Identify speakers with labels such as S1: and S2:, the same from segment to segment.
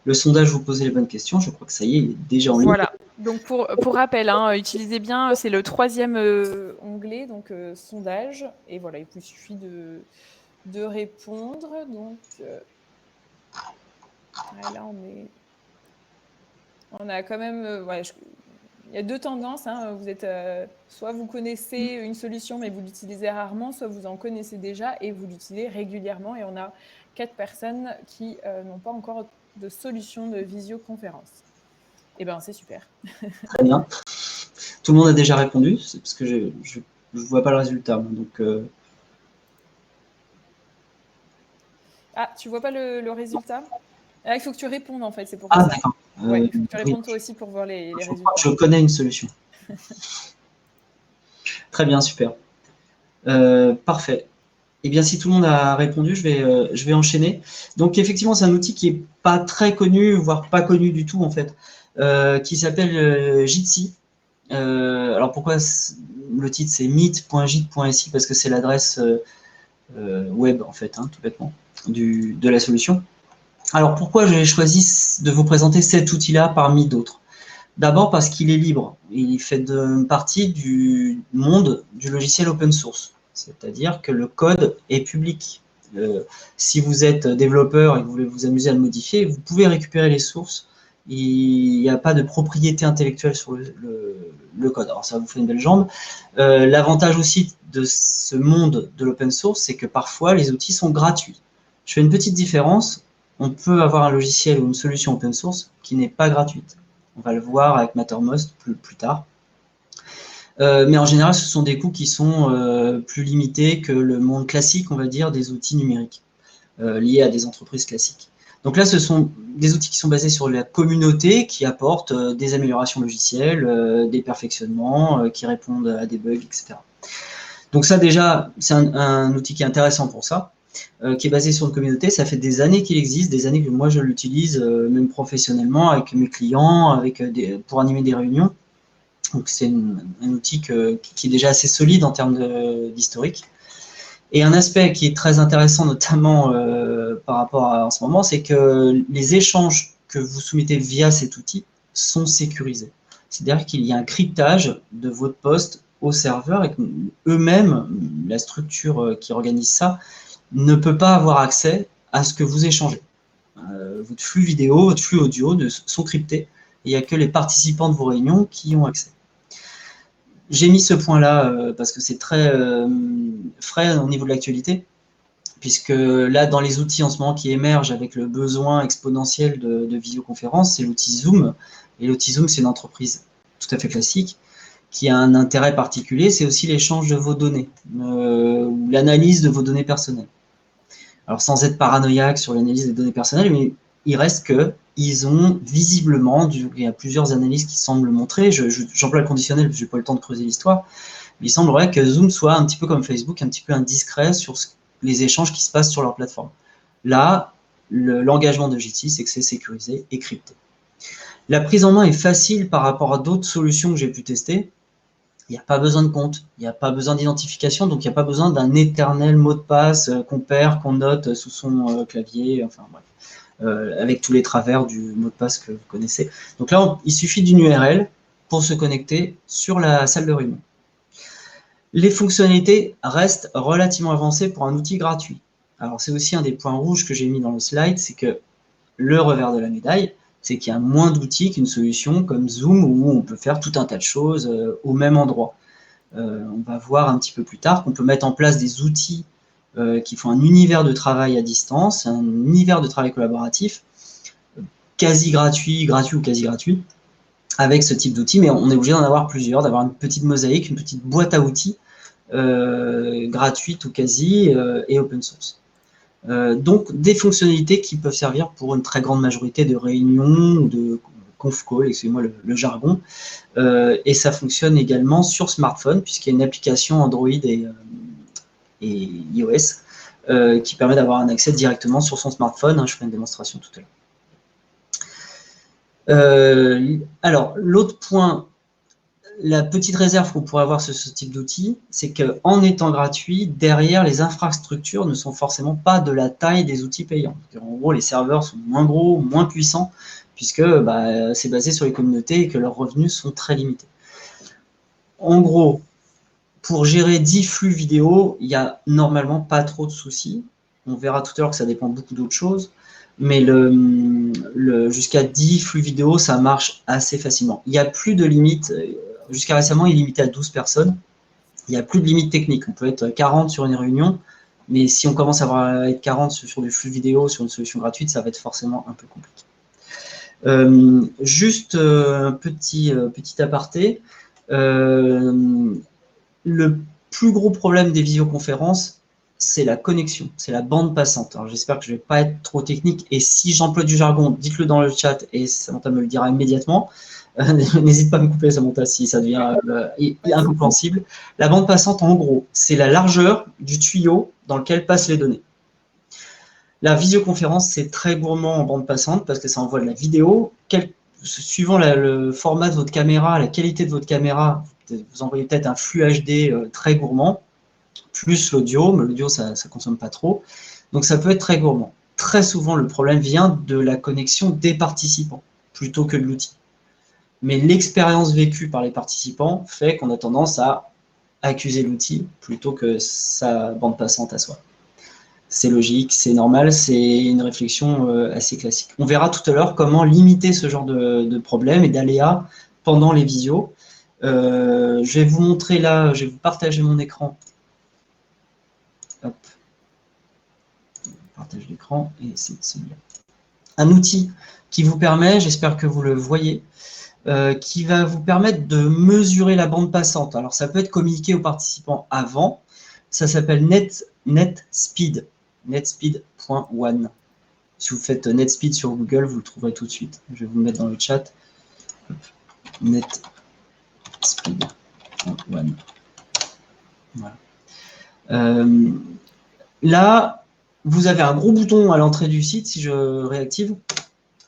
S1: Le sondage, vous posez les bonnes questions. Je crois que ça y est, il est déjà en ligne.
S2: Voilà. Donc, pour rappel, hein, utilisez bien, c'est le 3e onglet, donc sondage. Et voilà, il vous suffit de répondre. Donc, là, on a quand même, ouais, il y a 2 tendances, hein. Vous êtes, soit vous connaissez une solution, mais vous l'utilisez rarement, soit vous en connaissez déjà et vous l'utilisez régulièrement. Et on a 4 personnes qui n'ont pas encore de solution de visioconférence. Eh ben, c'est super.
S1: Très bien. Tout le monde a déjà répondu, c'est parce que je ne vois pas le résultat. Donc,
S2: Ah, tu vois pas le résultat? Ah, il faut que tu répondes, en fait, c'est pour
S1: ah,
S2: ça.
S1: d'accord.
S2: Ouais, il faut que tu
S1: Oui,
S2: répondes toi aussi pour voir les
S1: je crois que
S2: résultats.
S1: je connais une solution. Très bien, super. Parfait. Eh bien, si tout le monde a répondu, je vais enchaîner. Donc, effectivement, c'est un outil qui n'est pas très connu, voire pas connu du tout, en fait, qui s'appelle Jitsi. Alors, pourquoi le titre, c'est meet.jit.si? Parce que c'est l'adresse web, en fait, hein, tout bêtement, de la solution. Alors, pourquoi j'ai choisi de vous présenter cet outil-là parmi d'autres? D'abord parce qu'il est libre. Il fait partie du monde du logiciel open source. C'est-à-dire que le code est public. Si vous êtes développeur et que vous voulez vous amuser à le modifier, vous pouvez récupérer les sources. Il n'y a pas de propriété intellectuelle sur le code. Alors ça vous fait une belle jambe. L'avantage aussi de ce monde de l'open source, c'est que parfois les outils sont gratuits. Je fais une petite différence. On peut avoir un logiciel ou une solution open source qui n'est pas gratuite. On va le voir avec Mattermost plus tard. Mais en général, ce sont des coûts qui sont plus limités que le monde classique, on va dire, des outils numériques liés à des entreprises classiques. Donc là, ce sont des outils qui sont basés sur la communauté, qui apportent des améliorations logicielles, des perfectionnements, qui répondent à des bugs, etc. Donc ça, déjà, c'est un outil qui est intéressant pour ça, qui est basé sur une communauté. Ça fait des années qu'il existe, des années que moi, je l'utilise, même professionnellement, avec mes clients, pour animer des réunions. Donc c'est un outil qui est déjà assez solide en termes d'historique. Et un aspect qui est très intéressant, notamment par rapport à en ce moment, c'est que les échanges que vous soumettez via cet outil sont sécurisés. C'est-à-dire qu'il y a un cryptage de votre poste au serveur et eux-mêmes, la structure qui organise ça, ne peut pas avoir accès à ce que vous échangez. Votre flux vidéo, votre flux audio sont cryptés. Il n'y a que les participants de vos réunions qui y ont accès. J'ai mis ce point-là parce que c'est très frais au niveau de l'actualité, puisque là, dans les outils en ce moment qui émergent avec le besoin exponentiel de visioconférence, c'est l'outil Zoom. Et l'outil Zoom, c'est une entreprise tout à fait classique qui a un intérêt particulier, c'est aussi l'échange de vos données, ou l'analyse de vos données personnelles. Alors, sans être paranoïaque sur l'analyse des données personnelles, mais il reste que ils ont visiblement, il y a plusieurs analyses qui semblent le montrer, j'emploie le conditionnel parce que je n'ai pas le temps de creuser l'histoire, mais il semblerait que Zoom soit un petit peu comme Facebook, un petit peu indiscret sur les échanges qui se passent sur leur plateforme. Là, l'engagement de Jitsi, c'est que c'est sécurisé et crypté. La prise en main est facile par rapport à d'autres solutions que j'ai pu tester. Il n'y a pas besoin de compte, il n'y a pas besoin d'identification, donc il n'y a pas besoin d'un éternel mot de passe qu'on perd, qu'on note sous son clavier, enfin bref. Avec tous les travers du mot de passe que vous connaissez. Donc là, il suffit d'une URL pour se connecter sur la salle de réunion. Les fonctionnalités restent relativement avancées pour un outil gratuit. Alors c'est aussi un des points rouges que j'ai mis dans le slide, c'est que le revers de la médaille, c'est qu'il y a moins d'outils qu'une solution comme Zoom où on peut faire tout un tas de choses au même endroit. On va voir un petit peu plus tard qu'on peut mettre en place des outils qui font un univers de travail à distance, un univers de travail collaboratif, quasi gratuit ou quasi gratuit, avec ce type d'outils, mais on est obligé d'en avoir plusieurs, d'avoir une petite mosaïque, une petite boîte à outils gratuite ou quasi et open source. Donc des fonctionnalités qui peuvent servir pour une très grande majorité de réunions ou de conf call, excusez-moi le jargon, et ça fonctionne également sur smartphone puisqu'il y a une application Android et iOS qui permet d'avoir un accès directement sur son smartphone. Je ferai une démonstration tout à l'heure. Alors, l'autre point, la petite réserve qu'on pourrait avoir sur ce type d'outil, c'est qu'en étant gratuit, derrière, les infrastructures ne sont forcément pas de la taille des outils payants. En gros, les serveurs sont moins gros, moins puissants, puisque c'est basé sur les communautés et que leurs revenus sont très limités. En gros, pour gérer 10 flux vidéo, il n'y a normalement pas trop de soucis. On verra tout à l'heure que ça dépend de beaucoup d'autres choses. Mais jusqu'à 10 flux vidéo, ça marche assez facilement. Il n'y a plus de limite. Jusqu'à récemment, il est limité à 12 personnes. Il n'y a plus de limite technique. On peut être 40 sur une réunion, mais si on commence à être 40 sur du flux vidéo, sur une solution gratuite, ça va être forcément un peu compliqué. Juste un petit aparté. Le plus gros problème des visioconférences, c'est la connexion, c'est la bande passante. Alors j'espère que je ne vais pas être trop technique, et si j'emploie du jargon, dites-le dans le chat et Samantha me le dira immédiatement. N'hésite pas à me couper, Samantha, si ça devient incompréhensible. La bande passante, en gros, c'est la largeur du tuyau dans lequel passent les données. La visioconférence, c'est très gourmand en bande passante parce que ça envoie de la vidéo. Suivant le format de votre caméra, la qualité de votre caméra, vous envoyez peut-être un flux HD très gourmand, plus l'audio, mais l'audio, ça ne consomme pas trop. Donc, ça peut être très gourmand. Très souvent, le problème vient de la connexion des participants, plutôt que de l'outil. Mais l'expérience vécue par les participants fait qu'on a tendance à accuser l'outil plutôt que sa bande passante à soi. C'est logique, c'est normal, c'est une réflexion assez classique. On verra tout à l'heure comment limiter ce genre de problème et d'aléas pendant les visios. Je vais vous montrer là, je vais vous partager mon écran. Hop. Partage l'écran et c'est celui-là. Un outil qui vous permet, j'espère que vous le voyez, qui va vous permettre de mesurer la bande passante. Alors ça peut être communiqué aux participants avant, ça s'appelle NetSpeed. NetSpeed.one. Si vous faites NetSpeed sur Google, vous le trouverez tout de suite. Je vais vous le mettre dans le chat. NetSpeed.one. Voilà. Là, vous avez un gros bouton à l'entrée du site, si je réactive,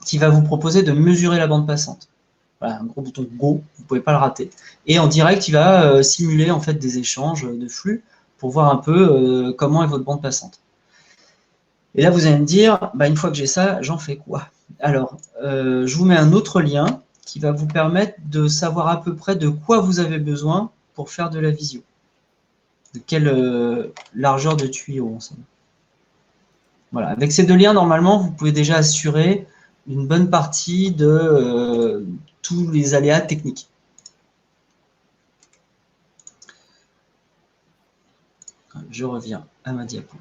S1: qui va vous proposer de mesurer la bande passante. Voilà, un gros bouton Go, vous ne pouvez pas le rater. Et en direct, il va simuler en fait des échanges de flux pour voir un peu comment est votre bande passante. Et là, vous allez me dire, une fois que j'ai ça, j'en fais quoi? Alors, je vous mets un autre lien qui va vous permettre de savoir à peu près de quoi vous avez besoin pour faire de la visio. De quelle largeur de tuyau ensemble. Voilà, avec ces deux liens, normalement, vous pouvez déjà assurer une bonne partie de tous les aléas techniques. Je reviens à ma diapo.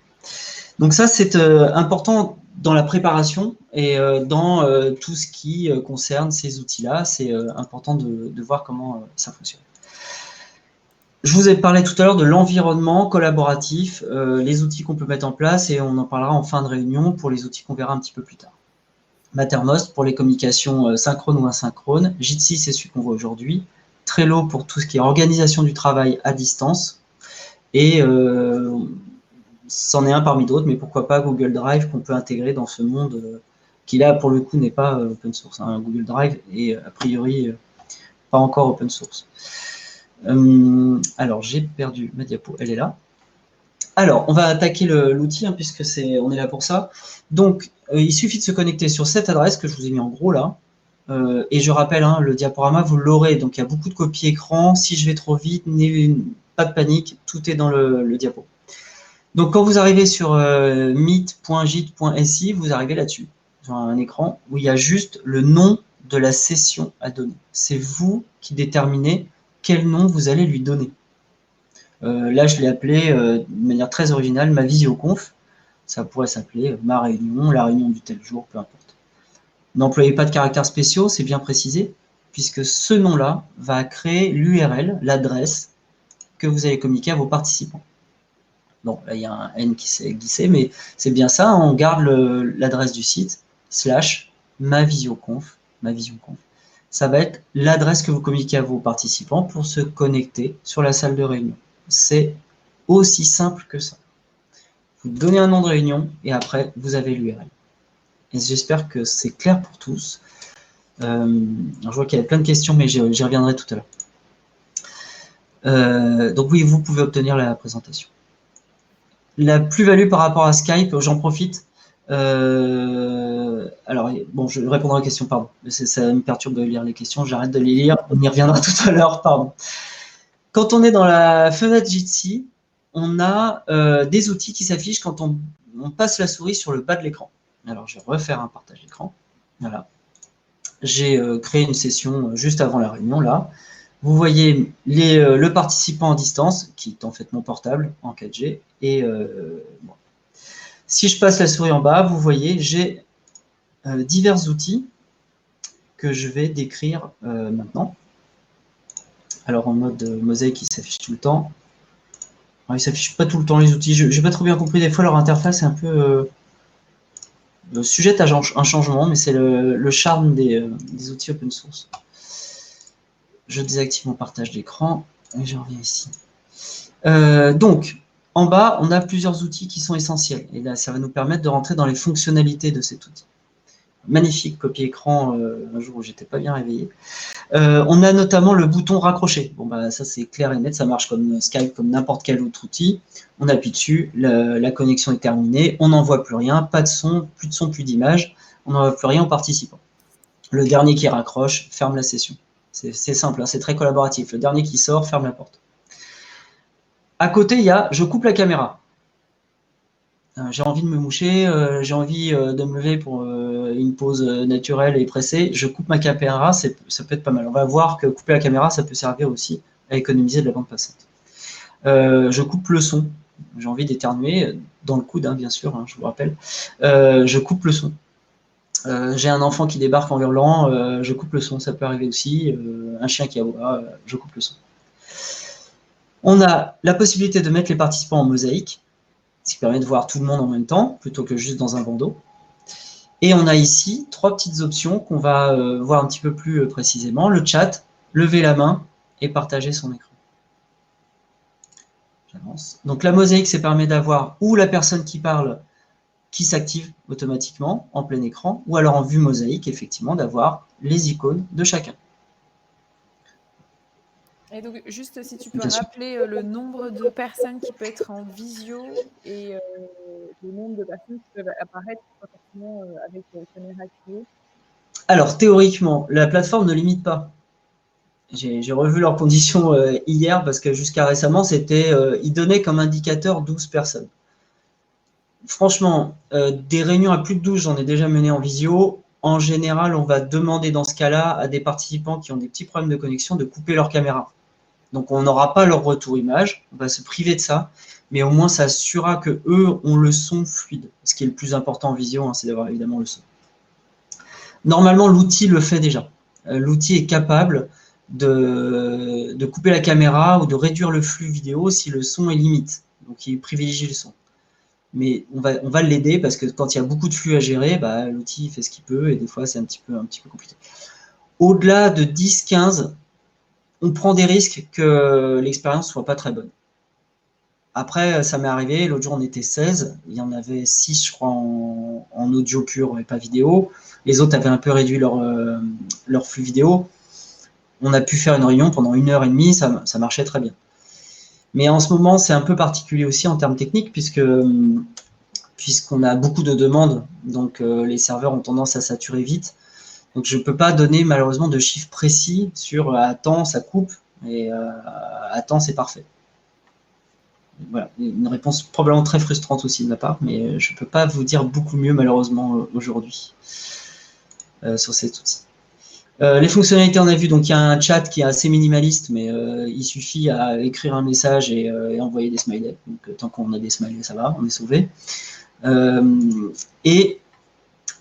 S1: Donc ça, c'est important dans la préparation et dans tout ce qui concerne ces outils-là. C'est important de voir comment ça fonctionne. Je vous ai parlé tout à l'heure de l'environnement collaboratif, les outils qu'on peut mettre en place, et on en parlera en fin de réunion pour les outils qu'on verra un petit peu plus tard. Mattermost pour les communications synchrones ou asynchrones, Jitsi, c'est celui qu'on voit aujourd'hui, Trello pour tout ce qui est organisation du travail à distance, et c'en est un parmi d'autres, mais pourquoi pas Google Drive qu'on peut intégrer dans ce monde qui là pour le coup n'est pas open source. Hein. Google Drive est a priori pas encore open source. Alors j'ai perdu ma diapo, elle est là. Alors on va attaquer l'outil hein, puisque on est là pour ça. Donc il suffit de se connecter sur cette adresse que je vous ai mis en gros là. Et je rappelle, hein, le diaporama vous l'aurez, donc il y a beaucoup de copies écran. Si je vais trop vite, pas de panique, tout est dans le diapo. Donc, quand vous arrivez sur meet.git.si, vous arrivez là-dessus, sur un écran où il y a juste le nom de la session à donner. C'est vous qui déterminez quel nom vous allez lui donner. Là, je l'ai appelé de manière très originale ma visioconf. Ça pourrait s'appeler ma réunion, la réunion du tel jour, peu importe. N'employez pas de caractères spéciaux, c'est bien précisé, puisque ce nom-là va créer l'URL, l'adresse que vous allez communiquer à vos participants. Bon, là, il y a un N qui s'est glissé, mais c'est bien ça. On garde l'adresse du site, /mavisioconf. Ça va être l'adresse que vous communiquez à vos participants pour se connecter sur la salle de réunion. C'est aussi simple que ça. Vous donnez un nom de réunion et après, vous avez l'URL. Et j'espère que c'est clair pour tous. Je vois qu'il y a plein de questions, mais j'y reviendrai tout à l'heure. Donc oui, vous pouvez obtenir la présentation. La plus-value par rapport à Skype, j'en profite. Alors, bon, je répondrai aux questions, pardon. Ça me perturbe de lire les questions, j'arrête de les lire, on y reviendra tout à l'heure, pardon. Quand on est dans la fenêtre Jitsi, on a des outils qui s'affichent quand on passe la souris sur le bas de l'écran. Alors, je vais refaire un partage d'écran. Voilà. J'ai créé une session juste avant la réunion, là. Vous voyez le participant en distance, qui est en fait mon portable en 4G. Et bon. Si je passe la souris en bas, vous voyez, j'ai divers outils que je vais décrire maintenant. Alors en mode mosaïque, il s'affiche tout le temps. Alors, il ne s'affiche pas tout le temps les outils. Je n'ai pas trop bien compris. Des fois, leur interface est un peu sujette à un changement, mais c'est le charme des outils open source. Je désactive mon partage d'écran et je reviens ici. Donc, en bas, on a plusieurs outils qui sont essentiels. Et là, ça va nous permettre de rentrer dans les fonctionnalités de cet outil. Magnifique copier écran un jour où j'étais pas bien réveillé. On a notamment le bouton raccrocher. Bon, bah, ça, c'est clair et net. Ça marche comme Skype, comme n'importe quel autre outil. On appuie dessus, la connexion est terminée. On n'en voit plus rien. Pas de son, plus d'image. On n'en voit plus rien aux participants. Le dernier qui raccroche ferme la session. C'est simple, hein, c'est très collaboratif. Le dernier qui sort ferme la porte. À côté, il y a « je coupe la caméra ». J'ai envie de me moucher, j'ai envie de me lever pour une pause naturelle et pressée. Je coupe ma caméra, ça peut être pas mal. On va voir que couper la caméra, ça peut servir aussi à économiser de la bande passante. Je coupe le son. J'ai envie d'éternuer, dans le coude, hein, bien sûr, hein, je vous rappelle. Je coupe le son. J'ai un enfant qui débarque en hurlant, je coupe le son, ça peut arriver aussi. Un chien qui aboie, je coupe le son. On a la possibilité de mettre les participants en mosaïque, ce qui permet de voir tout le monde en même temps, plutôt que juste dans un bandeau. Et on a ici 3 petites options qu'on va voir un petit peu plus précisément. Le chat, lever la main et partager son écran. J'avance. Donc la mosaïque, ça permet d'avoir ou la personne qui parle qui s'active automatiquement en plein écran, ou alors en vue mosaïque, effectivement, d'avoir les icônes de chacun.
S2: Et donc, juste si tu peux rappeler le nombre de personnes qui peut être en visio et le nombre de personnes qui peuvent apparaître forcément avec caméra activée.
S1: Alors, théoriquement, la plateforme ne limite pas. J'ai revu leurs conditions hier parce que jusqu'à récemment, ils donnaient comme indicateur 12 personnes. Franchement, des réunions à plus de 12, j'en ai déjà mené en visio. En général, on va demander dans ce cas-là à des participants qui ont des petits problèmes de connexion de couper leur caméra. Donc, on n'aura pas leur retour image, on va se priver de ça, mais au moins, ça assurera qu'eux ont le son fluide. Ce qui est le plus important en visio, hein, c'est d'avoir évidemment le son. Normalement, l'outil le fait déjà. L'outil est capable de couper la caméra ou de réduire le flux vidéo si le son est limite. Donc, il privilégie le son. Mais on va l'aider parce que quand il y a beaucoup de flux à gérer, bah, l'outil fait ce qu'il peut et des fois, c'est un petit peu compliqué. Au-delà de 10-15, on prend des risques que l'expérience ne soit pas très bonne. Après, ça m'est arrivé, l'autre jour on était 16, il y en avait 6 je crois en audio pur et pas vidéo. Les autres avaient un peu réduit leur flux vidéo. On a pu faire une réunion pendant 1h30, ça marchait très bien. Mais en ce moment, c'est un peu particulier aussi en termes techniques puisqu'on a beaucoup de demandes, donc les serveurs ont tendance à saturer vite. Donc je ne peux pas donner malheureusement de chiffres précis sur à temps ça coupe et à temps c'est parfait. Voilà, une réponse probablement très frustrante aussi de ma part, mais je ne peux pas vous dire beaucoup mieux malheureusement aujourd'hui sur cet outil. Les fonctionnalités, on a vu, donc il y a un chat qui est assez minimaliste, mais il suffit à écrire un message et envoyer des smileys. Donc tant qu'on a des smileys, ça va, on est sauvé. Et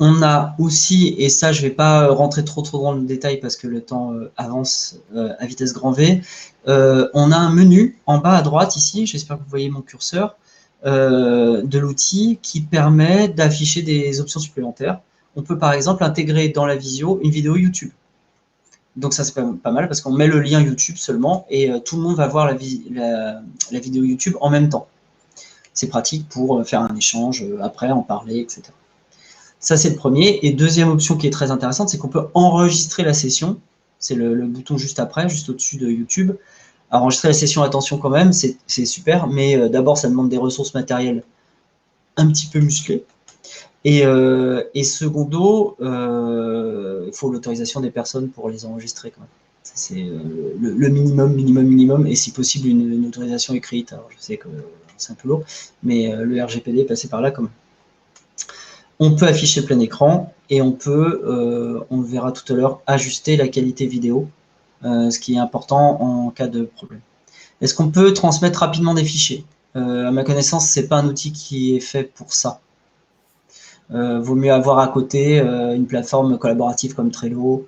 S1: on a aussi, et ça je ne vais pas rentrer trop dans le détail parce que le temps avance à vitesse grand V, on a un menu en bas à droite ici, j'espère que vous voyez mon curseur, de l'outil qui permet d'afficher des options supplémentaires. On peut par exemple intégrer dans la visio une vidéo YouTube. Donc ça c'est pas mal parce qu'on met le lien YouTube seulement et tout le monde va voir la vidéo YouTube en même temps. C'est pratique pour faire un échange, après en parler, etc. Ça c'est le premier. Et deuxième option qui est très intéressante, c'est qu'on peut enregistrer la session. C'est le bouton juste après, juste au-dessus de YouTube, enregistrer la session, attention quand même, c'est super, mais d'abord, ça demande des ressources matérielles un petit peu musclées. Et secondo, il faut l'autorisation des personnes pour les enregistrer quand même. C'est le minimum, et si possible une autorisation écrite. Alors je sais que c'est un peu lourd, mais le RGPD est passé par là quand même. On peut afficher plein écran et on peut, on le verra tout à l'heure, ajuster la qualité vidéo, ce qui est important en cas de problème. Est-ce qu'on peut transmettre rapidement des fichiers? À ma connaissance, c'est pas un outil qui est fait pour ça. Vaut mieux avoir à côté une plateforme collaborative comme Trello,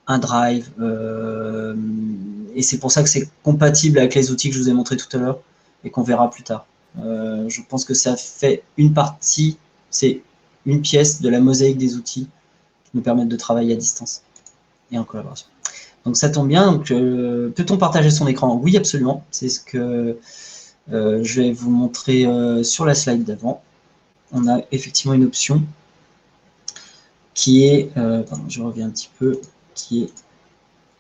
S1: un Drive, et c'est pour ça que c'est compatible avec les outils que je vous ai montrés tout à l'heure et qu'on verra plus tard. Je pense que ça fait une partie, c'est une pièce de la mosaïque des outils qui nous permettent de travailler à distance et en collaboration. Donc ça tombe bien. Donc peut-on partager son écran? Oui, absolument. C'est ce que je vais vous montrer sur la slide d'avant. On a effectivement une option qui est, pardon, je reviens un petit peu, qui est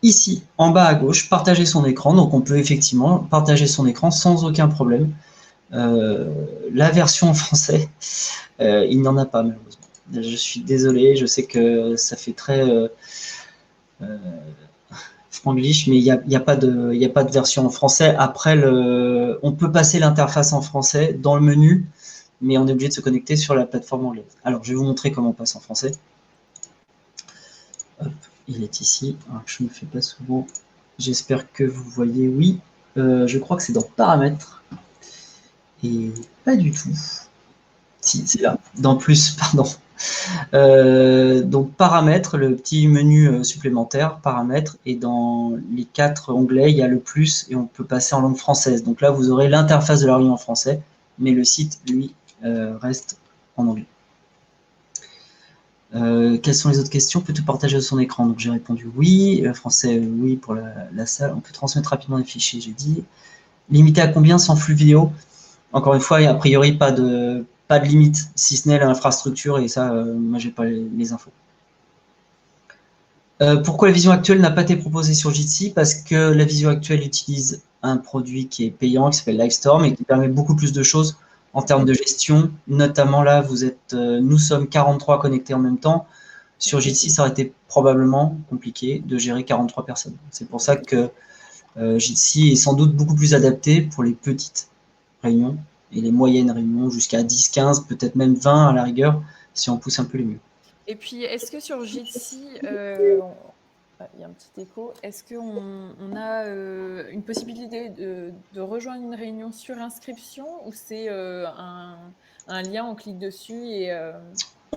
S1: ici, en bas à gauche, partager son écran. Donc on peut effectivement partager son écran sans aucun problème. La version en français, il n'y en a pas malheureusement. Je suis désolé, je sais que ça fait très franglish, mais il n'y a pas de version en français. Après, on peut passer l'interface en français dans le menu, mais on est obligé de se connecter sur la plateforme anglaise. Alors, je vais vous montrer comment on passe en français. Hop, il est ici. Alors, je ne le fais pas souvent. J'espère que vous voyez. Oui, je crois que c'est dans Paramètres. Et pas du tout. Si, c'est là. Dans Plus, pardon. Donc Paramètres, le petit menu supplémentaire, Paramètres, et dans les 4 onglets, il y a le plus et on peut passer en langue française. Donc là, vous aurez l'interface de la réunion en français, mais le site, lui, reste en anglais. Quelles sont les autres questions? Peut-on partager son écran? Donc j'ai répondu oui. Français, oui pour la salle. On peut transmettre rapidement les fichiers, j'ai dit. Limité à combien sans flux vidéo? Encore une fois, a priori, pas de limite, si ce n'est l'infrastructure, et ça, moi, j'ai pas les infos. Pourquoi la vision actuelle n'a pas été proposée sur Jitsi? Parce que la vision actuelle utilise un produit qui est payant, qui s'appelle Livestorm, et qui permet beaucoup plus de choses en termes de gestion. Notamment là, nous sommes 43 connectés en même temps. Sur Jitsi, ça aurait été probablement compliqué de gérer 43 personnes. C'est pour ça que Jitsi est sans doute beaucoup plus adapté pour les petites réunions et les moyennes réunions jusqu'à 10, 15, peut-être même 20 à la rigueur, si on pousse un peu les murs.
S2: Et puis, est-ce que sur Jitsi, il y a un petit écho, est-ce qu'on a une possibilité de rejoindre une réunion sur inscription ou c'est un lien, on clique dessus et…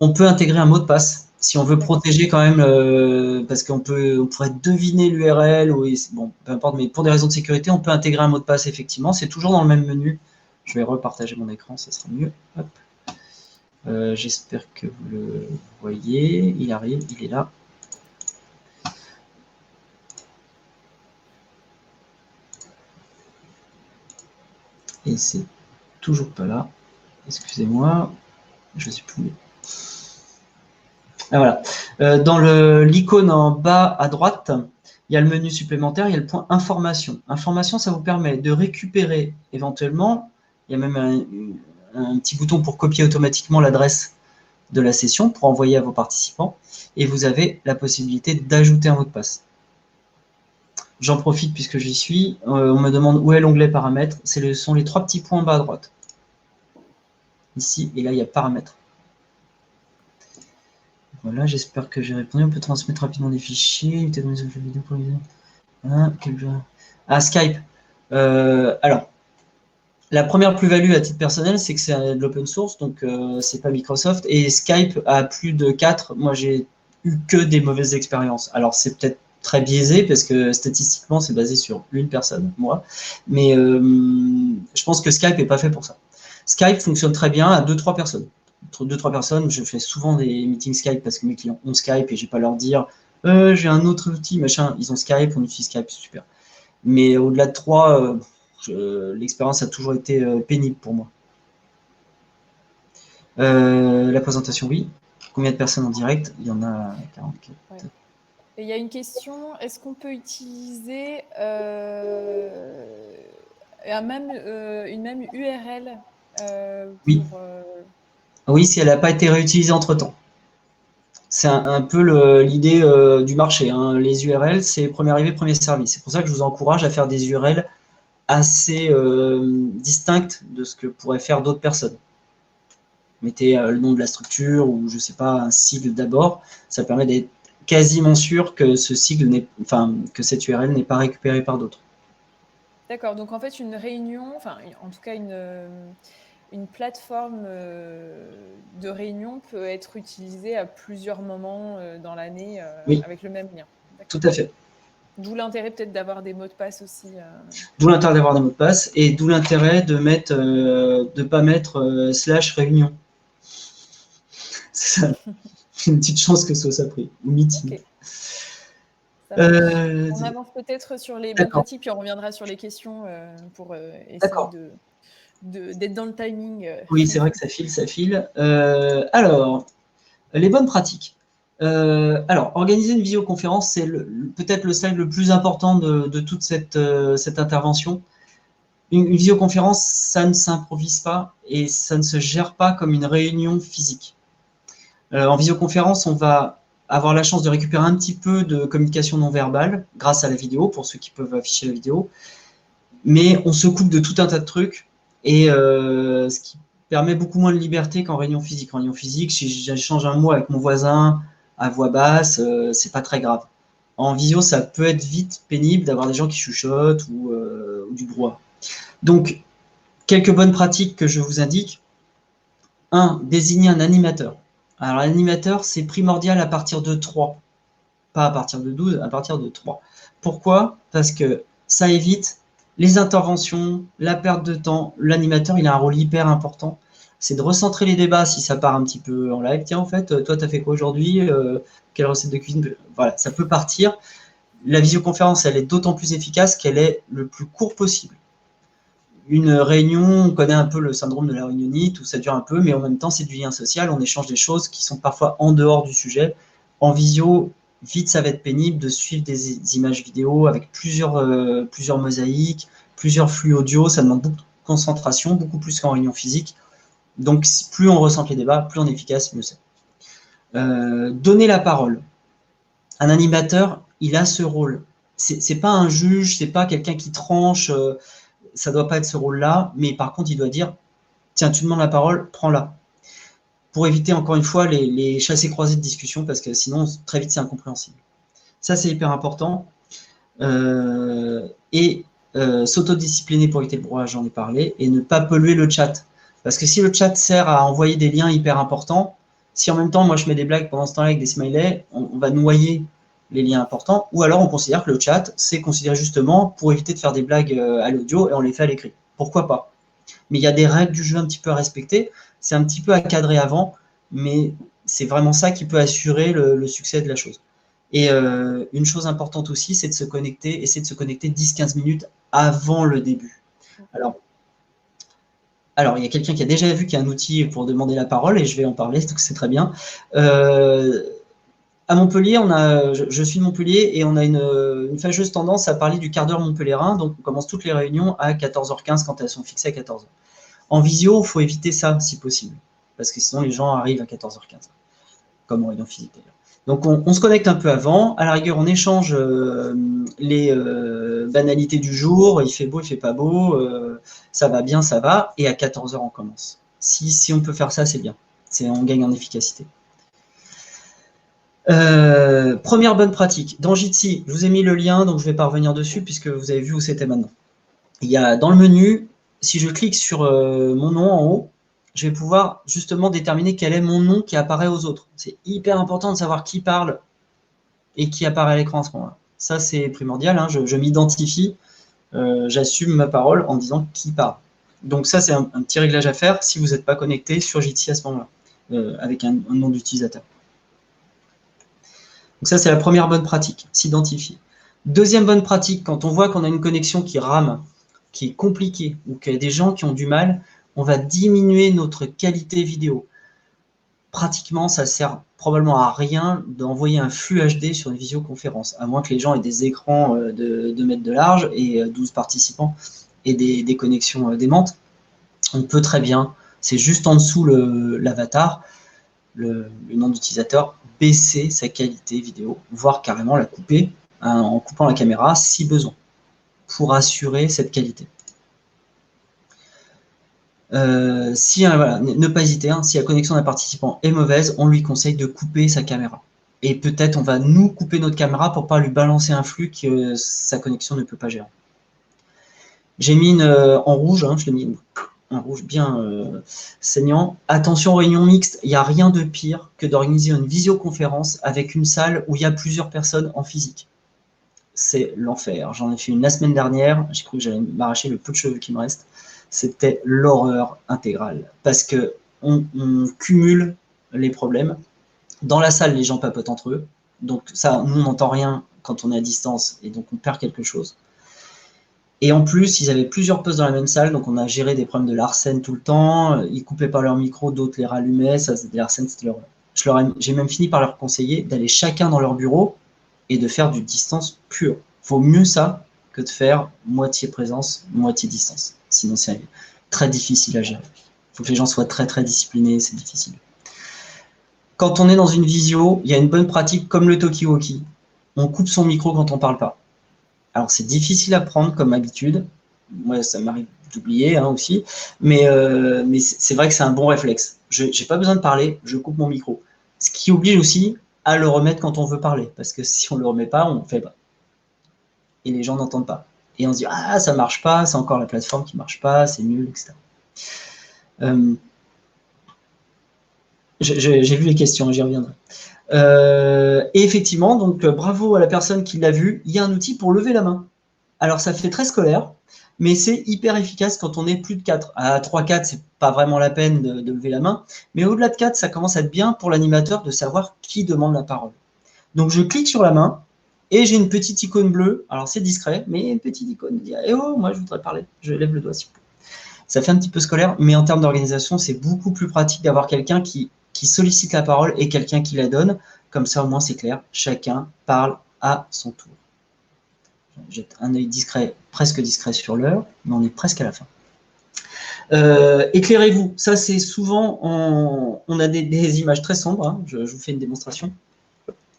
S1: On peut intégrer un mot de passe si on veut protéger quand même, parce qu'on pourrait deviner l'URL, ou bon, peu importe, mais pour des raisons de sécurité, on peut intégrer un mot de passe effectivement. C'est toujours dans le même menu. Je vais repartager mon écran, ça sera mieux. Hop. J'espère que vous le voyez. Il arrive, il est là. Et c'est toujours pas là. Excusez-moi, je suis plus. Ah, voilà. Dans l'icône en bas à droite, il y a le menu supplémentaire, il y a le point information. Information, ça vous permet de récupérer éventuellement, il y a même un petit bouton pour copier automatiquement l'adresse de la session pour envoyer à vos participants, et vous avez la possibilité d'ajouter un mot de passe. J'en profite puisque j'y suis. On me demande où est l'onglet paramètres. Ce sont les 3 petits points en bas à droite. Ici, et là, il y a paramètres. Voilà, j'espère que j'ai répondu. On peut transmettre rapidement des fichiers. Skype. Alors, la première plus-value à titre personnel, c'est que c'est de l'open source, donc c'est pas Microsoft. Et Skype a plus de 4. Moi, j'ai eu que des mauvaises expériences. Alors, c'est peut-être très biaisé parce que statistiquement, c'est basé sur une personne, moi. Mais je pense que Skype n'est pas fait pour ça. Skype fonctionne très bien à 2-3 personnes. 2-3 personnes, je fais souvent des meetings Skype parce que mes clients ont Skype et je n'ai pas à leur dire j'ai un autre outil, machin. Ils ont Skype, on utilise Skype, c'est super. Mais au-delà de 3, l'expérience a toujours été pénible pour moi. La présentation, oui. Combien de personnes en direct? Il y en a 44. Ouais.
S2: Et il y a une question, est-ce qu'on peut utiliser une même URL
S1: Oui,
S2: pour...
S1: oui, si elle n'a pas été réutilisée entre-temps. C'est un peu l'idée du marché, hein. Les URL, c'est premier arrivé, premier servi. C'est pour ça que je vous encourage à faire des URL assez distinctes de ce que pourraient faire d'autres personnes. Mettez le nom de la structure ou, je ne sais pas, un sigle d'abord. Ça permet d'être quasiment sûr que ce sigle que cette URL n'est pas récupérée par d'autres.
S2: D'accord, donc en fait, une réunion, enfin, en tout cas, une plateforme de réunion peut être utilisée à plusieurs moments dans l'année
S1: Oui,
S2: avec le même lien.
S1: tout
S2: D'accord.
S1: à fait.
S2: D'où l'intérêt peut-être d'avoir des mots de passe aussi.
S1: D'où l'intérêt d'avoir des mots de passe et d'où l'intérêt de ne pas mettre / réunion. C'est ça. Une petite chance que ce soit ça pris. Ou meeting.
S2: Ok, ça marche.
S1: Euh,
S2: On avance peut-être sur les bonnes
S1: d'accord,
S2: pratiques, puis on reviendra sur les questions pour essayer
S1: d'accord.
S2: d'être dans le timing.
S1: Oui, c'est vrai que ça file, ça file. Alors, les bonnes pratiques. Alors, organiser une visioconférence, c'est peut-être le slide le plus important de toute cette intervention. Une visioconférence, ça ne s'improvise pas et ça ne se gère pas comme une réunion physique. En visioconférence, on va avoir la chance de récupérer un petit peu de communication non verbale grâce à la vidéo, pour ceux qui peuvent afficher la vidéo. Mais on se coupe de tout un tas de trucs et ce qui permet beaucoup moins de liberté qu'en réunion physique. En réunion physique, si j'échange un mot avec mon voisin à voix basse, c'est pas très grave. En visio, ça peut être vite pénible d'avoir des gens qui chuchotent ou du brouhaha. Donc, quelques bonnes pratiques que je vous indique. 1. Désigner un animateur. Alors, l'animateur, c'est primordial à partir de 3. Pas à partir de 12, à partir de 3. Pourquoi? Parce que ça évite les interventions, la perte de temps. L'animateur, il a un rôle hyper important. C'est de recentrer les débats si ça part un petit peu en live. Tiens, en fait, toi, tu as fait quoi aujourd'hui? Quelle recette de cuisine? Voilà, ça peut partir. La visioconférence, elle est d'autant plus efficace qu'elle est le plus court possible. Une réunion, on connaît un peu le syndrome de la réunionnite, où ça dure un peu, mais en même temps, c'est du lien social. On échange des choses qui sont parfois en dehors du sujet. En visio, vite, ça va être pénible de suivre des images vidéo avec plusieurs mosaïques, plusieurs flux audio. Ça demande beaucoup de concentration, beaucoup plus qu'en réunion physique. Donc, plus on ressent les débats, plus on est efficace, mieux c'est. Donner la parole. Un animateur, il a ce rôle. C'est pas un juge, c'est pas quelqu'un qui tranche. Ça doit pas être ce rôle-là, mais par contre, il doit dire tiens, tu demandes la parole, prends-la. Pour éviter encore une fois les chassés-croisés de discussion, parce que sinon, très vite, c'est incompréhensible. Ça, c'est hyper important. Et s'autodiscipliner pour éviter le brouillage, j'en ai parlé, et ne pas polluer le chat. Parce que si le chat sert à envoyer des liens hyper importants, si en même temps, moi, je mets des blagues pendant ce temps-là avec des smileys, on va noyer les liens importants, ou alors on considère que le chat, c'est considéré justement pour éviter de faire des blagues à l'audio et on les fait à l'écrit. Pourquoi pas? Mais il y a des règles du jeu un petit peu à respecter. C'est un petit peu à cadrer avant, mais c'est vraiment ça qui peut assurer le succès de la chose. Et une chose importante aussi, c'est de se connecter, essayer de se connecter 10-15 minutes avant le début. Alors, il y a quelqu'un qui a déjà vu qu'il y a un outil pour demander la parole, et je vais en parler, donc c'est très bien. À Montpellier, je suis de Montpellier, et on a une fâcheuse tendance à parler du quart d'heure montpelliérain, donc on commence toutes les réunions à 14h15 quand elles sont fixées à 14h. En visio, il faut éviter ça si possible, parce que sinon les gens arrivent à 14h15, comme en réunion physique d'ailleurs. Donc on se connecte un peu avant, à la rigueur on échange les banalités du jour, il fait beau, il fait pas beau, ça va bien, ça va, et à 14h on commence. Si on peut faire ça, c'est bien, on gagne en efficacité. Première bonne pratique, dans Jitsi, je vous ai mis le lien, donc je ne vais pas revenir dessus puisque vous avez vu où c'était maintenant. Il y a dans le menu, si je clique sur mon nom en haut, je vais pouvoir justement déterminer quel est mon nom qui apparaît aux autres. C'est hyper important de savoir qui parle et qui apparaît à l'écran à ce moment-là. Ça, c'est primordial, hein. Je m'identifie, j'assume ma parole en disant qui parle. Donc ça, c'est un petit réglage à faire si vous n'êtes pas connecté sur Jitsi à ce moment-là, avec un nom d'utilisateur. Donc ça, c'est la première bonne pratique, s'identifier. Deuxième bonne pratique, quand on voit qu'on a une connexion qui rame, qui est compliquée, ou qu'il y a des gens qui ont du mal, on va diminuer notre qualité vidéo. pratiquement, ça sert probablement à rien d'envoyer un flux HD sur une visioconférence, à moins que les gens aient des écrans de 2 mètres de large et 12 participants et des connexions démentes. On peut très bien, c'est juste en dessous l'avatar, le nom d'utilisateur, baisser sa qualité vidéo, voire carrément la couper en coupant la caméra si besoin, pour assurer cette qualité. Voilà, ne pas hésiter, hein, si la connexion d'un participant est mauvaise, on lui conseille de couper sa caméra. Et peut-être on va nous couper notre caméra pour ne pas lui balancer un flux que sa connexion ne peut pas gérer. J'ai mis en rouge, hein, je l'ai mis un rouge bien saignant. Attention, réunion mixte, il n'y a rien de pire que d'organiser une visioconférence avec une salle où il y a plusieurs personnes en physique. C'est l'enfer. J'en ai fait une la semaine dernière, j'ai cru que j'allais m'arracher le peu de cheveux qui me reste. C'était l'horreur intégrale, parce qu'on cumule les problèmes. Dans la salle, les gens papotent entre eux, donc ça, nous, on n'entend rien quand on est à distance, et donc on perd quelque chose. Et en plus, ils avaient plusieurs postes dans la même salle, donc on a géré des problèmes de Larsen tout le temps. Ils coupaient pas leur micro, d'autres les rallumaient. Ça, c'était Larsen, c'était leur... J'ai même fini par leur conseiller d'aller chacun dans leur bureau et de faire du distance pure. Vaut mieux ça que de faire moitié présence, moitié distance. Sinon, c'est très difficile à gérer. Il faut que les gens soient très, très disciplinés, c'est difficile. Quand on est dans une visio, il y a une bonne pratique comme le talkie-walkie. On coupe son micro quand on ne parle pas. Alors, c'est difficile à prendre comme habitude. Moi, ça m'arrive d'oublier aussi. Mais c'est vrai que c'est un bon réflexe. Je n'ai pas besoin de parler, je coupe mon micro. Ce qui oblige aussi à le remettre quand on veut parler. Parce que si on ne le remet pas, on ne fait pas. Et les gens n'entendent pas. Et on se dit, ah, ça ne marche pas, c'est encore la plateforme qui ne marche pas, c'est nul, etc. J'ai vu les questions, j'y reviendrai. Et effectivement, donc bravo à la personne qui l'a vu, il y a un outil pour lever la main. Alors ça fait très scolaire, mais c'est hyper efficace quand on est plus de 4. À 3-4, c'est pas vraiment la peine de lever la main, mais au-delà de 4, ça commence à être bien pour l'animateur de savoir qui demande la parole. Donc je clique sur la main, et j'ai une petite icône bleue, alors c'est discret, mais une petite icône qui dit « Eh oh, moi je voudrais parler, je lève le doigt s'il vous plaît ». Ça fait un petit peu scolaire, mais en termes d'organisation, c'est beaucoup plus pratique d'avoir quelqu'un qui sollicite la parole et quelqu'un qui la donne. Comme ça, au moins, c'est clair. Chacun parle à son tour. Je jette un œil discret, presque discret sur l'heure, mais on est presque à la fin. Éclairez-vous. Ça, c'est souvent... On a des images très sombres. Hein. Je vous fais une démonstration.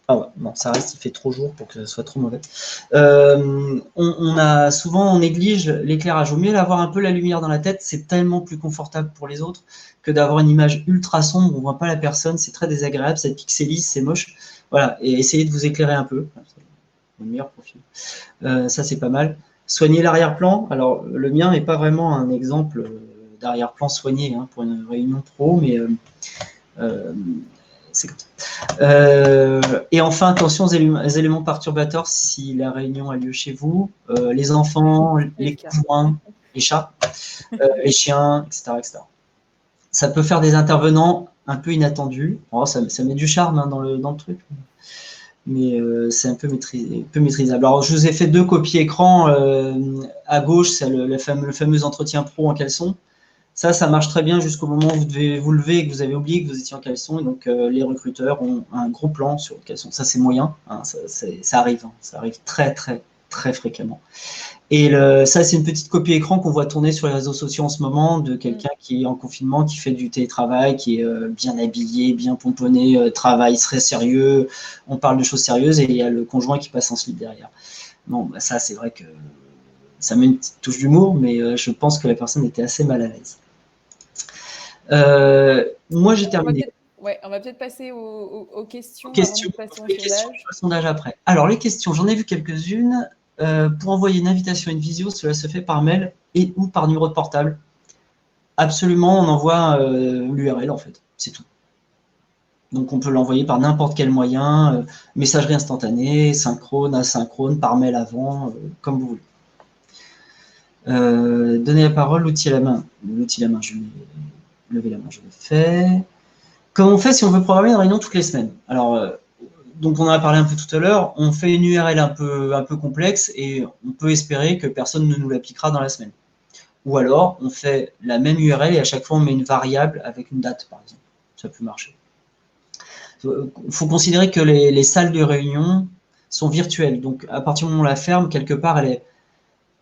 S1: Ah ouais, non, ça reste, il fait trop jour pour que ce soit trop mauvais. On néglige l'éclairage. Vaut mieux avoir un peu la lumière dans la tête, c'est tellement plus confortable pour les autres que d'avoir une image ultra sombre, on ne voit pas la personne, c'est très désagréable, ça pixelise, c'est moche. Voilà, et essayez de vous éclairer un peu. Le meilleur profil. Ça, c'est pas mal. Soignez l'arrière-plan. Alors, le mien n'est pas vraiment un exemple d'arrière-plan soigné pour une réunion pro, mais... c'est comme ça. Et enfin, attention aux éléments perturbateurs si la réunion a lieu chez vous. Les enfants, les conjoints, les chats, les chiens, etc., etc. Ça peut faire des intervenants un peu inattendus. Oh, ça met du charme dans le truc. Mais c'est un peu maîtrisable. Alors, je vous ai fait 2 copies écran. À gauche, c'est le fameux entretien pro en caleçon. Ça marche très bien jusqu'au moment où vous devez vous lever et que vous avez oublié que vous étiez en caleçon. Et donc, les recruteurs ont un gros plan sur le caleçon. Ça, c'est moyen. Hein, ça arrive. Hein, ça arrive très, très, très fréquemment. Et ça, c'est une petite copie écran qu'on voit tourner sur les réseaux sociaux en ce moment de quelqu'un qui est en confinement, qui fait du télétravail, qui est bien habillé, bien pomponné, travail très sérieux. On parle de choses sérieuses et il y a le conjoint qui passe en slip derrière. Bon, bah ça, c'est vrai que ça met une petite touche d'humour, mais je pense que la personne était assez mal à l'aise. Moi, j'ai terminé.
S2: On va peut-être passer aux questions.
S1: Sondage après. Alors, les questions, j'en ai vu quelques-unes. Pour envoyer une invitation à une visio, cela se fait par mail et ou par numéro de portable. Absolument, on envoie l'URL en fait, c'est tout. Donc, on peut l'envoyer par n'importe quel moyen, messagerie instantanée, synchrone, asynchrone, par mail avant, comme vous voulez. Donner la parole, l'outil à la main. L'outil à la main, je vais lever la main, je l'ai fait. Comment on fait si on veut programmer une réunion toutes les semaines? Alors, donc on en a parlé un peu tout à l'heure, on fait une URL un peu complexe et on peut espérer que personne ne nous l'appliquera dans la semaine. Ou alors, on fait la même URL et à chaque fois, on met une variable avec une date, par exemple. Ça peut marcher. faut considérer que les salles de réunion sont virtuelles. Donc, à partir du moment où on la ferme, quelque part,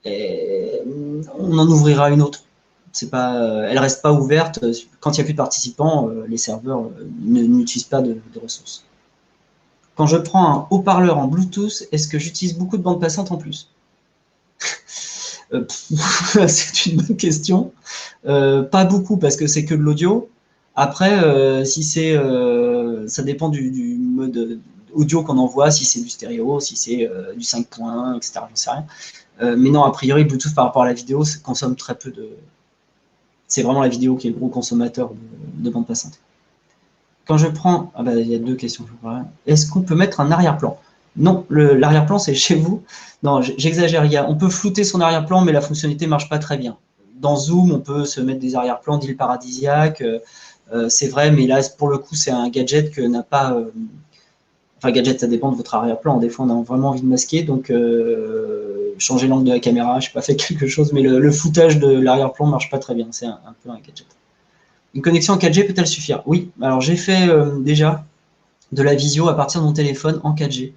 S1: on en ouvrira une autre. Elle reste pas ouverte. Quand il n'y a plus de participants, les serveurs n'utilisent pas de ressources. Quand je prends un haut-parleur en Bluetooth, est-ce que j'utilise beaucoup de bandes passantes en plus? C'est une bonne question. Pas beaucoup parce que c'est que de l'audio. Après, si ça dépend du mode audio qu'on envoie, si c'est du stéréo, si c'est du 5.1, etc. J'en sais rien. Mais non, a priori, Bluetooth par rapport à la vidéo, ça consomme très peu de. C'est vraiment la vidéo qui est le gros consommateur de bande passante. Quand je prends, il y a 2 questions. Est-ce qu'on peut mettre un arrière-plan? Non, l'arrière-plan c'est chez vous. Non, j'exagère. On peut flouter son arrière-plan, mais la fonctionnalité marche pas très bien. Dans Zoom, on peut se mettre des arrière-plans d'îles paradisiaques. C'est vrai, mais là, pour le coup, c'est un gadget que n'a pas. Enfin, gadget, ça dépend de votre arrière-plan. Des fois, on a vraiment envie de masquer, donc changer l'angle de la caméra. Je n'ai pas fait quelque chose, mais le floutage de l'arrière-plan marche pas très bien. C'est un peu un gadget. Une connexion en 4G peut-elle suffire? Oui. Alors, j'ai fait déjà de la visio à partir de mon téléphone en 4G.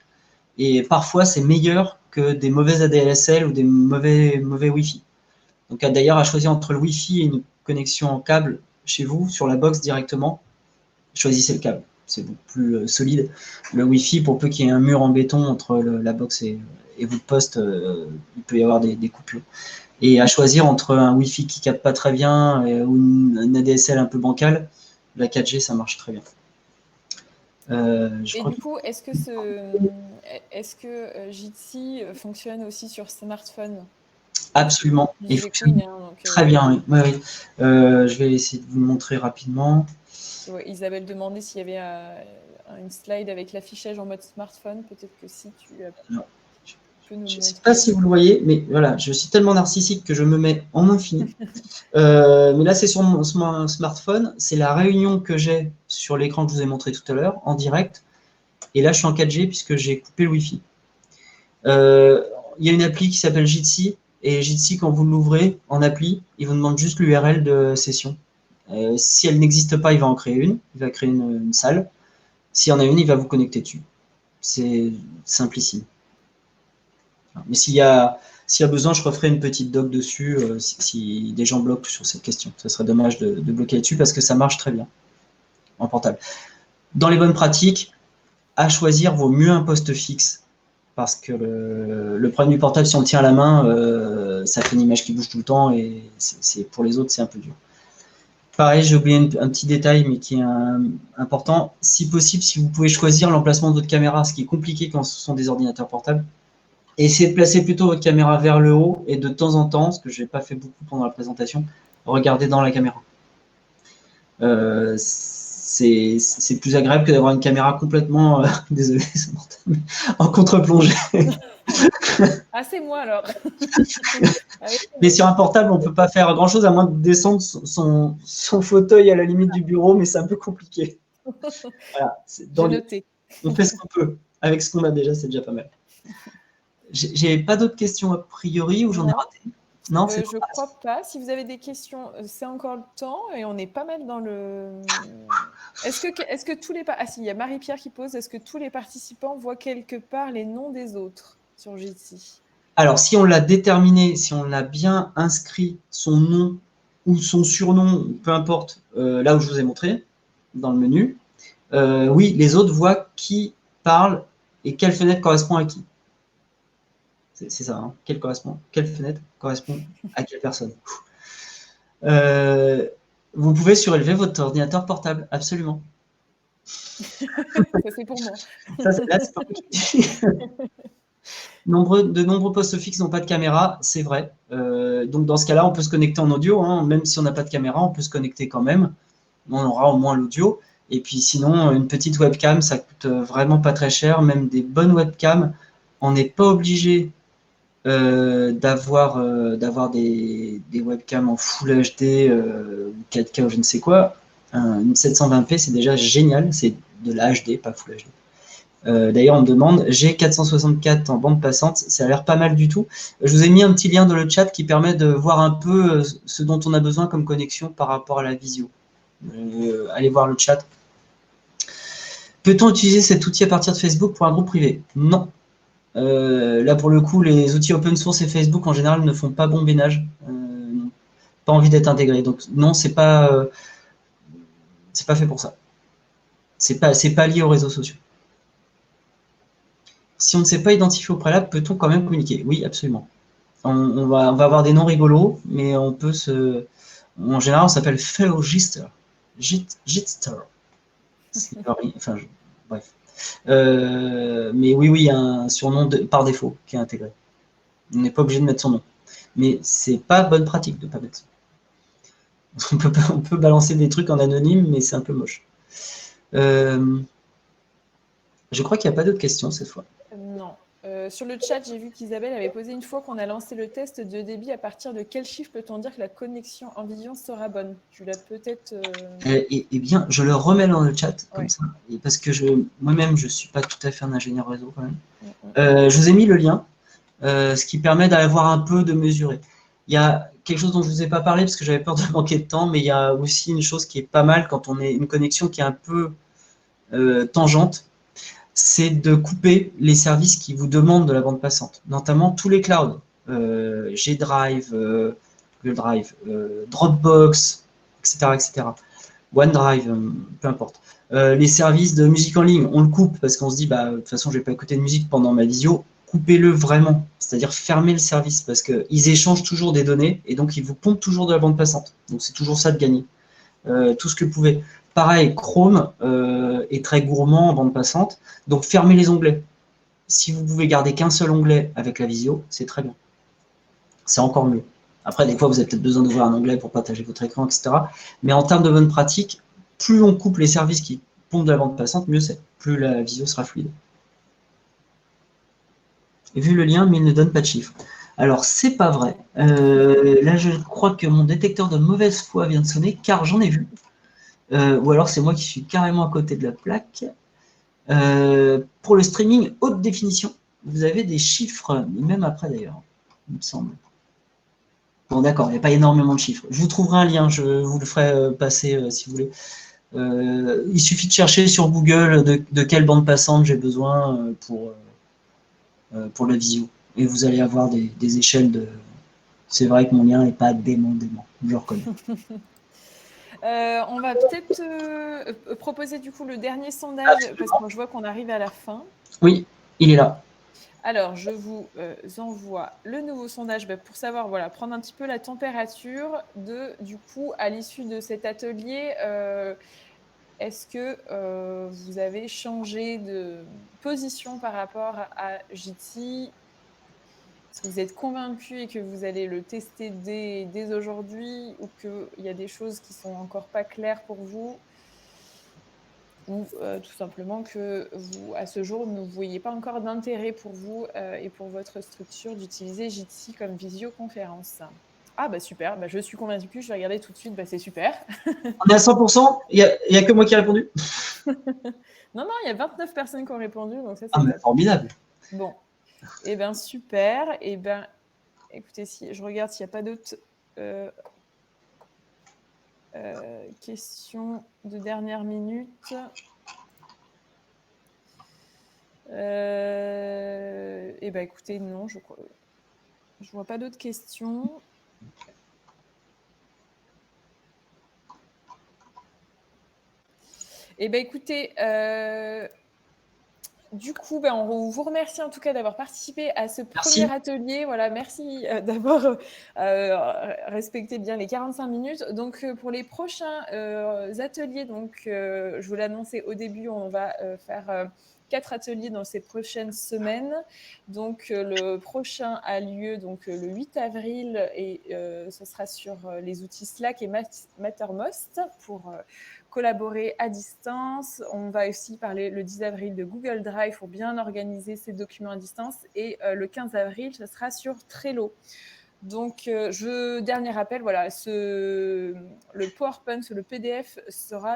S1: Et parfois, c'est meilleur que des mauvais ADSL ou des mauvais Wi-Fi. Donc, d'ailleurs, à choisir entre le Wi-Fi et une connexion en câble chez vous, sur la box directement, choisissez le câble. C'est beaucoup plus solide. Le Wi-Fi, pour peu qu'il y ait un mur en béton entre la box et votre poste, il peut y avoir des coupures. Et à choisir entre un Wi-Fi qui ne capte pas très bien ou une ADSL un peu bancale, la 4G, ça marche très bien.
S2: Et du coup, est-ce que Jitsi fonctionne aussi sur smartphone?
S1: Absolument. Il fonctionne très bien, oui. Je vais essayer de vous le montrer rapidement.
S2: Isabelle demandait s'il y avait une slide avec l'affichage en mode smartphone. Peut-être que si tu peux nous
S1: Je ne sais pas si vous le voyez, mais voilà, je suis tellement narcissique que je me mets en infini. Mais là, c'est sur mon smartphone. C'est la réunion que j'ai sur l'écran que je vous ai montré tout à l'heure, en direct. Et là, je suis en 4G puisque j'ai coupé le Wi-Fi. Il y a une appli qui s'appelle Jitsi. Et Jitsi, quand vous l'ouvrez en appli, il vous demande juste l'URL de session. Si elle n'existe pas, il va en créer une. Il va créer une salle. S'il y en a une, il va vous connecter dessus. C'est simplissime. Mais s'il y a besoin, je referai une petite doc dessus si des gens bloquent sur cette question. Ce serait dommage de bloquer dessus parce que ça marche très bien en portable. Dans les bonnes pratiques, à choisir, vaut mieux un poste fixe parce que le problème du portable, si on le tient à la main, ça fait une image qui bouge tout le temps et pour les autres, c'est un peu dur. Pareil, j'ai oublié un petit détail, mais qui est important. Si possible, si vous pouvez choisir l'emplacement de votre caméra, ce qui est compliqué quand ce sont des ordinateurs portables, essayez de placer plutôt votre caméra vers le haut et de temps en temps, ce que je n'ai pas fait beaucoup pendant la présentation, regardez dans la caméra. C'est plus agréable que d'avoir une caméra complètement, désolé, c'est mortel, en contre-plongée.
S2: Ah, c'est moi alors.
S1: Mais sur un portable, on ne peut pas faire grand-chose à moins de descendre son fauteuil à la limite du bureau, mais c'est un peu compliqué. Voilà, on fait ce qu'on peut. Avec ce qu'on a déjà, c'est déjà pas mal. J'ai pas d'autres questions a priori ou j'en ai raté? Non,
S2: je ne crois pas. Si vous avez des questions, c'est encore le temps et on est pas mal dans le. Est-ce que tous les ah si, il y a Marie-Pierre qui pose. Est-ce que tous les participants voient quelque part les noms des autres sur Jitsi?
S1: Alors, si on l'a déterminé, si on l'a bien inscrit, son nom ou son surnom, peu importe, là où je vous ai montré, dans le menu, oui, les autres voient qui parle et quelle fenêtre correspond à qui. C'est ça, hein. Quelle fenêtre correspond à quelle personne. Vous pouvez surélever votre ordinateur portable, absolument.
S2: Ça, c'est pour moi.
S1: Là, c'est pas moi qui dis. De nombreux postes fixes n'ont pas de caméra, c'est vrai. Donc, dans ce cas-là, on peut se connecter en audio. Hein. Même si on n'a pas de caméra, on peut se connecter quand même. On aura au moins l'audio. Et puis, sinon, une petite webcam, ça coûte vraiment pas très cher. Même des bonnes webcams, on n'est pas obligé d'avoir des webcams en Full HD, 4K ou je ne sais quoi. Une 720p, c'est déjà génial. C'est de la HD, pas Full HD. D'ailleurs, on me demande, j'ai 464 en bande passante, ça a l'air pas mal du tout. Je vous ai mis un petit lien dans le chat qui permet de voir un peu ce dont on a besoin comme connexion par rapport à la visio. Allez voir le chat. Peut-on utiliser cet outil à partir de Facebook pour un groupe privé? Non. Là, pour le coup, les outils open source et Facebook, en général, ne font pas bon ménage. Pas envie d'être intégré. Donc, non, c'est pas fait pour ça. C'est pas lié aux réseaux sociaux. Si on ne s'est pas identifié au préalable, peut-on quand même communiquer? Oui, absolument. On va avoir des noms rigolos, mais on peut se... En général, on s'appelle Fellowgister. Jitster. Enfin, bref. Mais oui, il y a un surnom par défaut qui est intégré. On n'est pas obligé de mettre son nom. Mais c'est pas bonne pratique de ne pas mettre son nom. On peut balancer des trucs en anonyme, mais c'est un peu moche. Je crois qu'il n'y a pas d'autres questions cette fois.
S2: Non. Sur le chat, j'ai vu qu'Isabelle avait posé une fois qu'on a lancé le test de débit. À partir de quel chiffre peut-on dire que la connexion en vision sera bonne? Tu l'as peut-être...
S1: Eh bien, je le remets dans le chat, comme
S2: Ouais.
S1: ça, parce que moi-même, je ne suis pas tout à fait un ingénieur réseau quand même.
S2: Mm.
S1: Je vous ai mis le lien, ce qui permet d'avoir un peu de mesurer. Il y a quelque chose dont je ne vous ai pas parlé parce que j'avais peur de manquer de temps, mais il y a aussi une chose qui est pas mal quand on est une connexion qui est un peu tangente, c'est de couper les services qui vous demandent de la bande passante, notamment tous les clouds, G-Drive, Google Drive, Dropbox, etc., etc. OneDrive, peu importe. Les services de musique en ligne, on le coupe parce qu'on se dit, de toute façon, je ne vais pas écouter de musique pendant ma visio. Coupez-le vraiment, c'est-à-dire fermez le service parce qu'ils échangent toujours des données et donc ils vous pompent toujours de la bande passante. Donc c'est toujours ça de gagner. Tout ce que vous pouvez. Pareil, Chrome est très gourmand en bande passante, donc fermez les onglets. Si vous pouvez garder qu'un seul onglet avec la visio, c'est très bien. C'est encore mieux. Après, des fois, vous avez peut-être besoin d'ouvrir un onglet pour partager votre écran, etc. Mais en termes de bonne pratique, plus on coupe les services qui pompent de la bande passante, mieux c'est. Plus la visio sera fluide. J'ai vu le lien, mais il ne donne pas de chiffres. Alors, c'est pas vrai. Là, je crois que mon détecteur de mauvaise foi vient de sonner, car j'en ai vu. Ou alors, c'est moi qui suis carrément à côté de la plaque. Pour le streaming haute définition, vous avez des chiffres, même après d'ailleurs, il me semble. Bon, d'accord, il n'y a pas énormément de chiffres. Je vous trouverai un lien, je vous le ferai passer si vous voulez. Il suffit de chercher sur Google de quelle bande passante j'ai besoin pour la visio. Et vous allez avoir des échelles de... C'est vrai que mon lien n'est pas dément, je le reconnais.
S2: On va peut-être proposer du coup le dernier sondage parce que je vois qu'on arrive à la fin.
S1: Oui, il est là.
S2: Alors, je vous envoie le nouveau sondage pour savoir, voilà, prendre un petit peu la température du coup, à l'issue de cet atelier, est-ce que vous avez changé de position par rapport à Jitsi? Est-ce que vous êtes convaincu et que vous allez le tester dès aujourd'hui ou qu'il y a des choses qui sont encore pas claires pour vous? Ou tout simplement que vous, à ce jour, ne voyez pas encore d'intérêt pour vous et pour votre structure d'utiliser Jitsi comme visioconférence. Ah bah super, je suis convaincue, je vais regarder tout de suite, c'est super.
S1: On est à 100%, il n'y a que moi qui ai répondu.
S2: Non, il y a 29 personnes qui ont répondu, donc ça
S1: Ah,
S2: c'est
S1: mais
S2: top.
S1: formidable.
S2: Bon, et bien super, et bien écoutez, si je regarde s'il n'y a pas d'autres questions de dernière minute. Et bien écoutez, non, je vois pas d'autres questions. Et bien écoutez, du coup, on vous remercie en tout cas d'avoir participé à ce premier atelier. Voilà, merci d'avoir respecté bien les 45 minutes. Donc, pour les prochains ateliers, je vous l'ai annoncé au début, on va faire 4 ateliers dans ces prochaines semaines. Donc, le prochain a lieu le 8 avril et ce sera sur les outils Slack et Mattermost pour collaborer à distance. On va aussi parler le 10 avril de Google Drive pour bien organiser ses documents à distance. Et le 15 avril, ce sera sur Trello. Donc, dernier rappel, voilà, le PowerPoint, le PDF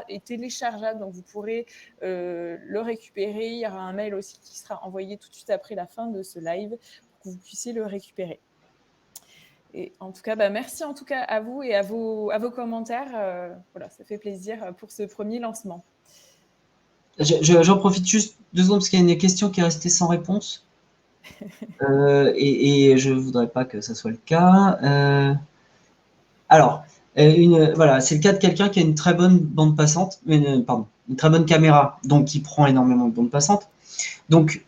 S2: est téléchargeable, donc vous pourrez le récupérer. Il y aura un mail aussi qui sera envoyé tout de suite après la fin de ce live pour que vous puissiez le récupérer. Et en tout cas, merci en tout cas à vous et à vos commentaires. Voilà, ça fait plaisir pour ce premier lancement.
S1: J'en profite juste 2 secondes parce qu'il y a une question qui est restée sans réponse. Et je ne voudrais pas que ça soit le cas. Alors, voilà, c'est le cas de quelqu'un qui a une très bonne bande passante, pardon, une très bonne caméra, donc qui prend énormément de bande passante. Donc,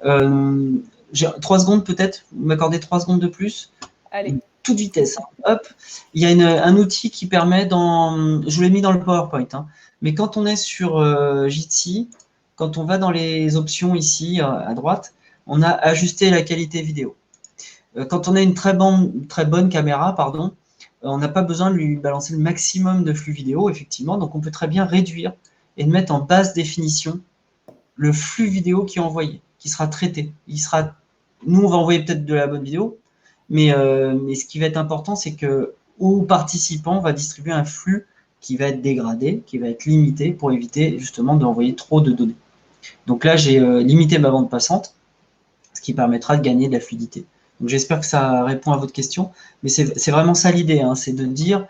S1: j'ai 3 secondes peut-être, vous m'accordez 3 secondes de plus.
S2: Allez.
S1: Toute vitesse. Hop, il y a un outil qui permet je vous l'ai mis dans le PowerPoint, hein, mais quand on est sur Jitsi, quand on va dans les options ici à droite, on a ajusté la qualité vidéo. Quand on a une très bonne caméra, pardon, on n'a pas besoin de lui balancer le maximum de flux vidéo, effectivement, donc on peut très bien réduire et mettre en basse définition le flux vidéo qui est envoyé, qui sera traité. Nous, on va envoyer peut-être de la bonne vidéo, mais ce qui va être important, c'est que au participant va distribuer un flux qui va être dégradé, qui va être limité pour éviter justement d'envoyer trop de données. Donc là, j'ai limité ma bande passante, ce qui permettra de gagner de la fluidité. Donc j'espère que ça répond à votre question, mais c'est vraiment ça l'idée, hein, c'est de dire,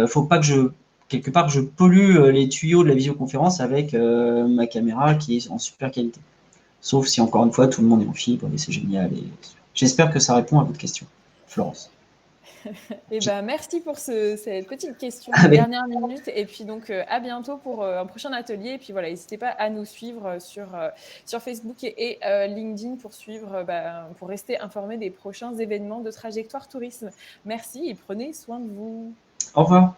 S1: faut pas que quelque part, que je pollue les tuyaux de la visioconférence avec ma caméra qui est en super qualité. Sauf si, encore une fois, tout le monde est en fibre et c'est génial. J'espère que ça répond à votre question, Florence.
S2: Eh ben, merci pour cette petite question de
S1: Avec,
S2: dernière minute. Et puis donc, à bientôt pour un prochain atelier. Et puis voilà, n'hésitez pas à nous suivre sur Facebook et LinkedIn pour suivre, pour rester informé des prochains événements de Trajectoire Tourisme. Merci et prenez soin de vous.
S1: au revoir.